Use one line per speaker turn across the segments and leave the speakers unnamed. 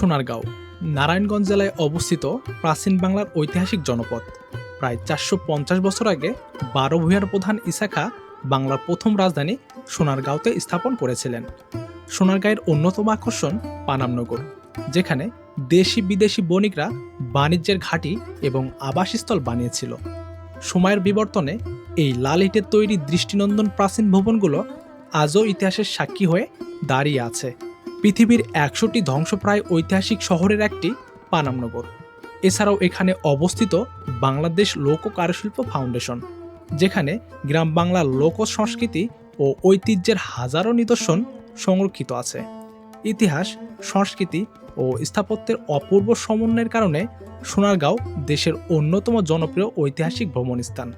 সোনারগাঁও নারায়ণগঞ্জ জেলায় অবস্থিত প্রাচীন বাংলার ঐতিহাসিক জনপদ। প্রায় ৪৫০ বছর আগে ১২ ভূঁইয়ার প্রধান ঈসা খাঁ বাংলার প্রথম রাজধানী সোনারগাঁওতে স্থাপন করেছিলেন। সোনারগাঁয়ের অন্যতম আকর্ষণ পানামনগর, যেখানে দেশি বিদেশি বণিকরা বাণিজ্যের ঘাঁটি এবং আবাসস্থল বানিয়েছিল। সময়ের বিবর্তনে এই লাল ইটের তৈরি দৃষ্টিনন্দন প্রাচীন ভবনগুলো আজও ইতিহাসের সাক্ষী হয়ে দাঁড়িয়ে আছে। পৃথিবীর ১০০টি ধ্বংসপ্রায় ঐতিহাসিক শহরের একটি পানামনগর। এছাড়াও এখানে অবস্থিত বাংলাদেশ লোক কারুশিল্প ফাউন্ডেশন, যেখানে গ্রাম বাংলার লোক সংস্কৃতি ও ঐতিহ্যের হাজারো নিদর্শন সংরক্ষিত আছে। ইতিহাস, সংস্কৃতি ও স্থাপত্যের অপূর্ব সমন্বয়ের কারণে সোনারগাঁও দেশের অন্যতম জনপ্রিয় ঐতিহাসিক ভ্রমণ স্থান।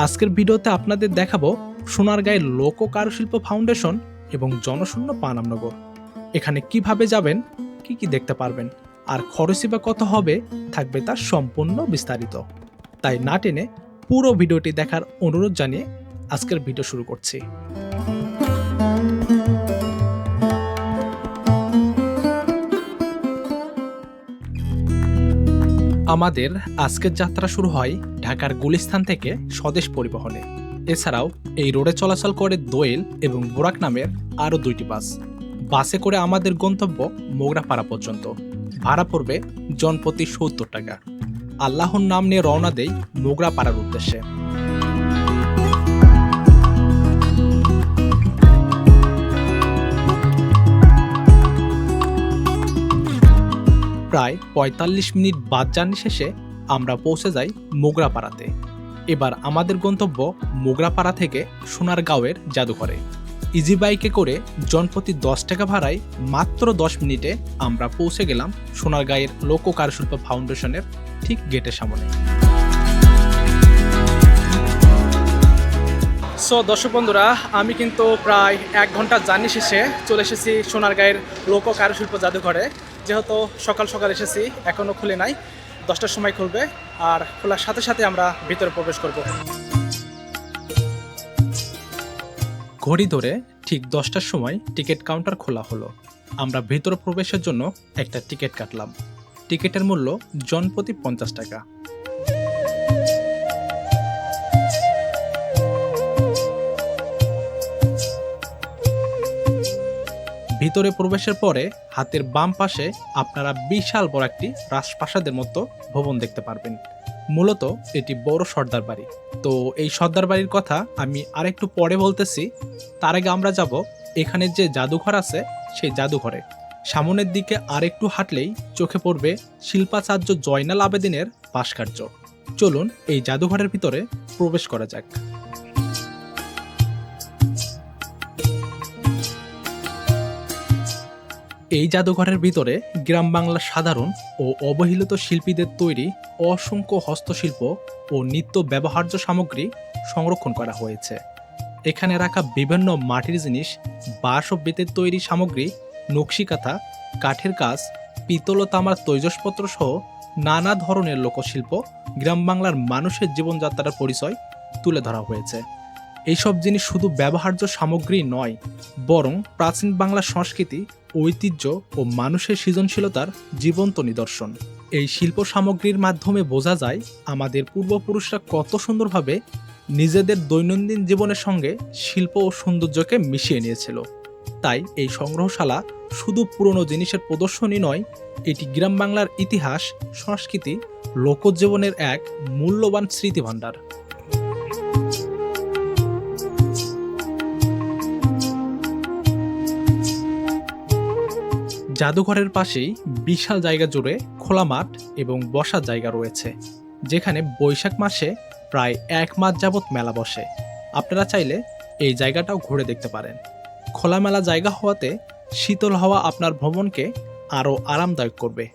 আজকের ভিডিওতে আপনাদের দেখাবো সোনারগাঁয়ের লোক কারুশিল্প ফাউন্ডেশন এবং জনশূন্য পানামনগর। এখানে কিভাবে যাবেন, কি দেখতে পারবেন, আর খরচই বা কত হবে, থাকবে তার সম্পূর্ণ বিস্তারিত। তাই না টেনে পুরো ভিডিওটি দেখার অনুরোধ জানিয়ে আজকের ভিডিও শুরু করছি। আমাদের আজকের যাত্রা শুরু হয় ঢাকার গুলিস্তান থেকে স্বদেশ পরিবহনে। এছাড়াও এই রোডে চলাচল করে দোয়েল এবং বোরাক নামের আরও 2টি বাস। বাসে করে আমাদের গন্তব্য মোগরাপাড়া পর্যন্ত। ভাড়া পড়বে জনপ্রতি ৭০ টাকা। আল্লাহর নাম নিয়ে রওনা দেই মোগরাপাড়ার উদ্দেশ্যে। প্রায় ৪৫ মিনিট বাস জার্নি শেষে আমরা পৌঁছে যাই মোগরাপাড়াতে। এবার আমাদের গন্তব্য মোগরাপাড়া থেকে সোনারগাঁওয়ের জাদুঘরে। ইজি বাইকে করে জনপ্রতি ১০ টাকা ভাড়ায় মাত্র ১০ মিনিটে আমরা পৌঁছে গেলাম সোনারগাঁয়ের লোক কারুশিল্প ফাউন্ডেশনের ঠিক গেটের সামনে। সো দর্শক বন্ধুরা, আমি কিন্তু প্রায় ১ ঘন্টা জার্নি শেষে চলে এসেছি সোনারগাঁয়ের লোক কারুশিল্প জাদুঘরে। যেহেতু সকাল সকাল এসেছি, এখনও খুলে নাই, 10টার সময় খুলবে, আর খোলার সাথে সাথে আমরা ভিতরে প্রবেশ করব। ঘড়ি ধরে ঠিক 10টার সময় টিকিট কাউন্টার খোলা হলো। আমরা ভেতরে প্রবেশের জন্য একটা টিকিট কাটলাম। টিকিটের মূল্য জনপ্রতি ৫০ টাকা। ভিতরে প্রবেশের পরে হাতের বাম পাশে আপনারা বিশাল বড় একটি রাজপ্রাসাদের মতো ভবন দেখতে পারবেন। মূলত এটি বড় সর্দার বাড়ি। তো এই সর্দার বাড়ির কথা আমি আরেকটু পরে বলতেছি। তার আগে আমরা যাব এখানে যে জাদুঘর আছে সেই জাদুঘরে। সামনের দিকে আরেকটু হাঁটলেই চোখে পড়বে শিল্পাচার্য জয়নাল আবেদিনের ভাস্কর্য। চলুন এই জাদুঘরের ভিতরে প্রবেশ করা যাক। এই জাদুঘরের ভিতরে গ্রাম বাংলার সাধারণ ও অবহেলিত শিল্পীদের তৈরি অসংখ্য হস্তশিল্প ও নিত্য ব্যবহার্য সামগ্রী সংরক্ষণ করা হয়েছে। এখানে রাখা বিভিন্ন মাটির জিনিস, বাঁশ ও বেতের তৈরি সামগ্রী, নকশিকাঁথা, কাঠের কাজ, পিতল ও তামার তৈজসপত্র সহ নানা ধরনের লোকশিল্প গ্রাম বাংলার মানুষের জীবনযাত্রার পরিচয় তুলে ধরা হয়েছে। এইসব জিনিস শুধু ব্যবহার্য সামগ্রী নয়, বরং প্রাচীন বাংলার সংস্কৃতি, ঐতিহ্য ও মানুষের সৃজনশীলতার জীবন্ত নিদর্শন। এই শিল্প সামগ্রীর মাধ্যমে বোঝা যায় আমাদের পূর্বপুরুষরা কত সুন্দরভাবে নিজেদের দৈনন্দিন জীবনের সঙ্গে শিল্প ও সৌন্দর্যকে মিশিয়ে নিয়েছিল। তাই এই সংগ্রহশালা শুধু পুরনো জিনিসের প্রদর্শনী নয়, এটি গ্রাম বাংলার ইতিহাস, সংস্কৃতি, লোকজীবনের এক মূল্যবান স্মৃতিভাণ্ডার। জাদুঘরের পাশেই বিশাল জায়গা জুড়ে খোলা মাঠ এবং বসার জায়গা রয়েছে, যেখানে বৈশাখ মাসে প্রায় 1 মাস যাবৎ মেলা বসে। আপনারা চাইলে এই জায়গাটাও ঘুরে দেখতে পারেন। খোলামেলা জায়গা হওয়াতে শীতল হাওয়া আপনার ভ্রমণকে আরও আরামদায়ক করবে।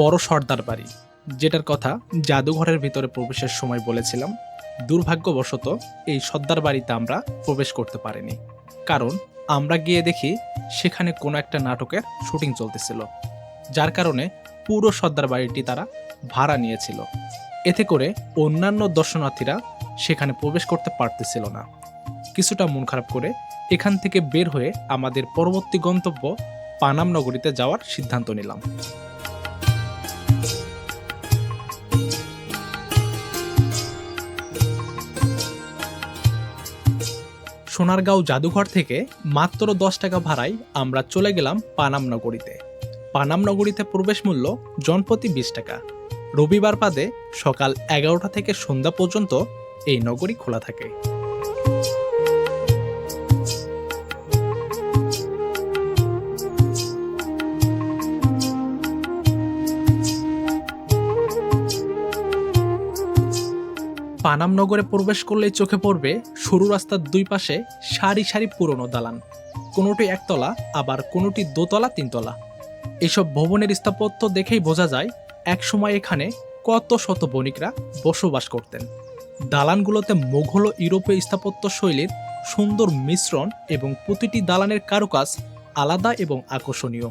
বড় সর্দার বাড়ি, যেটার কথা জাদুঘরের ভিতরে প্রবেশের সময় বলেছিলাম, দুর্ভাগ্যবশত এই সর্দার বাড়িতে আমরা প্রবেশ করতে পারিনি। কারণ আমরা গিয়ে দেখি সেখানে কোনো একটা নাটকের শুটিং চলতেছিল, যার কারণে পুরো সর্দার বাড়িটি তারা ভাড়া নিয়েছিল। এতে করে অন্যান্য দর্শনার্থীরা সেখানে প্রবেশ করতে পারতেছিল না। কিছুটা মন খারাপ করে এখান থেকে বের হয়ে আমাদের পরবর্তী গন্তব্য পানাম নগরীতে যাওয়ার সিদ্ধান্ত নিলাম। সোনারগাঁও জাদুঘর থেকে মাত্র 10 টাকা ভাড়ায় আমরা চলে গেলাম পানাম নগরীতে। পানাম নগরীতে প্রবেশ মূল্য জনপ্রতি 20 টাকা। রবিবার বাদে সকাল 11টা থেকে সন্ধ্যা পর্যন্ত এই নগরী খোলা থাকে। পানাম নগরে প্রবেশ করলেই চোখে পড়বে সরু রাস্তার দুই পাশে সারি সারি পুরনো দালান, কোনোটি একতলা আবার কোনোটি দোতলা তিনতলা। এসব ভবনের স্থাপত্য দেখেই বোঝা যায় একসময় এখানে কত শত বণিকরা বসবাস করতেন। দালানগুলোতে মোঘল ও ইউরোপীয় স্থাপত্য শৈলীর সুন্দর মিশ্রণ এবং প্রতিটি দালানের কারুকাজ আলাদা এবং আকর্ষণীয়।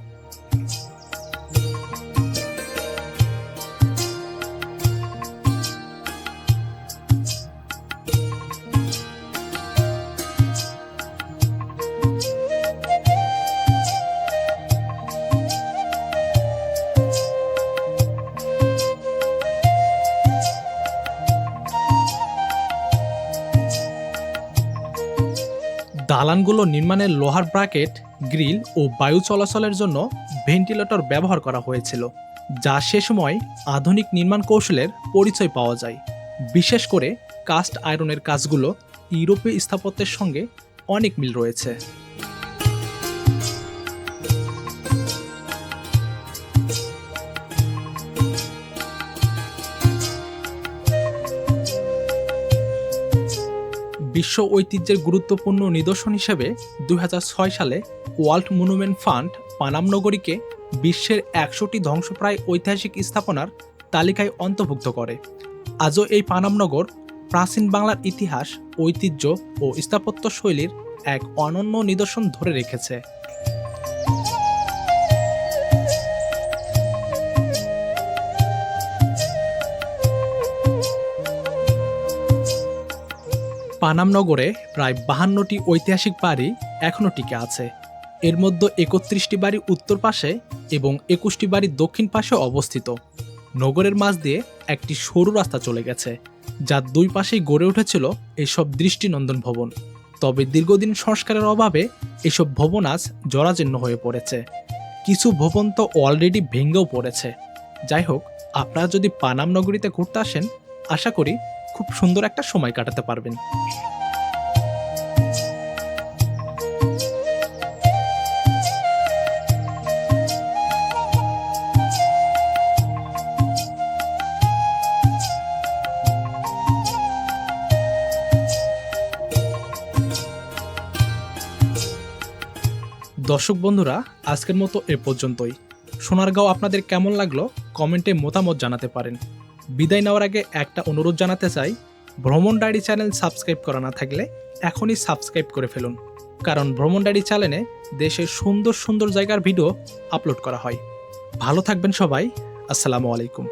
দালানগুলো নির্মাণের লোহার ব্র্যাকেট, গ্রিল ও বায়ু চলাচলের জন্য ভেন্টিলেটর ব্যবহার করা হয়েছিল, যা সে সময় আধুনিক নির্মাণ কৌশলের পরিচয় পাওয়া যায়। বিশেষ করে কাস্ট আয়রনের কাজগুলো ইউরোপীয় স্থাপত্যের সঙ্গে অনেক মিল রয়েছে। বিশ্ব ঐতিহ্যের গুরুত্বপূর্ণ নিদর্শন হিসেবে 2006 সালে ওয়ার্ল্ড মনুমেন্ট ফান্ড পানাম নগরীকে বিশ্বের 100টি ধ্বংসপ্রায় ঐতিহাসিক স্থাপনার তালিকায় অন্তর্ভুক্ত করে। আজও এই পানাম নগর প্রাচীন বাংলার ইতিহাস, ঐতিহ্য ও স্থাপত্য শৈলীর এক অনন্য নিদর্শন ধরে রেখেছে। পানাম নগরে প্রায় 52টি ঐতিহাসিক বাড়ি এখনও টিকে আছে। এর মধ্যে 31টি বাড়ি উত্তর পাশে এবং 21টি বাড়ি দক্ষিণ পাশে অবস্থিত। নগরের মাঝ দিয়ে একটি সরু রাস্তা চলে গেছে, যার দুই পাশেই গড়ে উঠেছিল এসব দৃষ্টিনন্দন ভবন। তবে দীর্ঘদিন সংস্কারের অভাবে এসব ভবন আজ জরাজীর্ণ হয়ে পড়েছে। কিছু ভবন তো অলরেডি ভেঙেও পড়েছে। যাই হোক, আপনারা যদি পানাম নগরীতে ঘুরতে আসেন, আশা করি খুব সুন্দর একটা সময় কাটাতে পারবেন। দর্শক বন্ধুরা, আজকের মতো এ পর্যন্তই। সোনারগাঁও আপনাদের কেমন লাগলো কমেন্টে মতামত জানাতে পারেন। বিদায় নেওয়ার আগে একটা অনুরোধ জানাতে চাই, ভ্রমণ ডায়েরি চ্যানেল সাবস্ক্রাইব করা না থাকলে এখনই সাবস্ক্রাইব করে ফেলুন, কারণ ভ্রমণ ডায়েরি চ্যানেলে দেশের সুন্দর সুন্দর জায়গার ভিডিও আপলোড করা হয়। ভালো থাকবেন সবাই। আসসালামু আলাইকুম।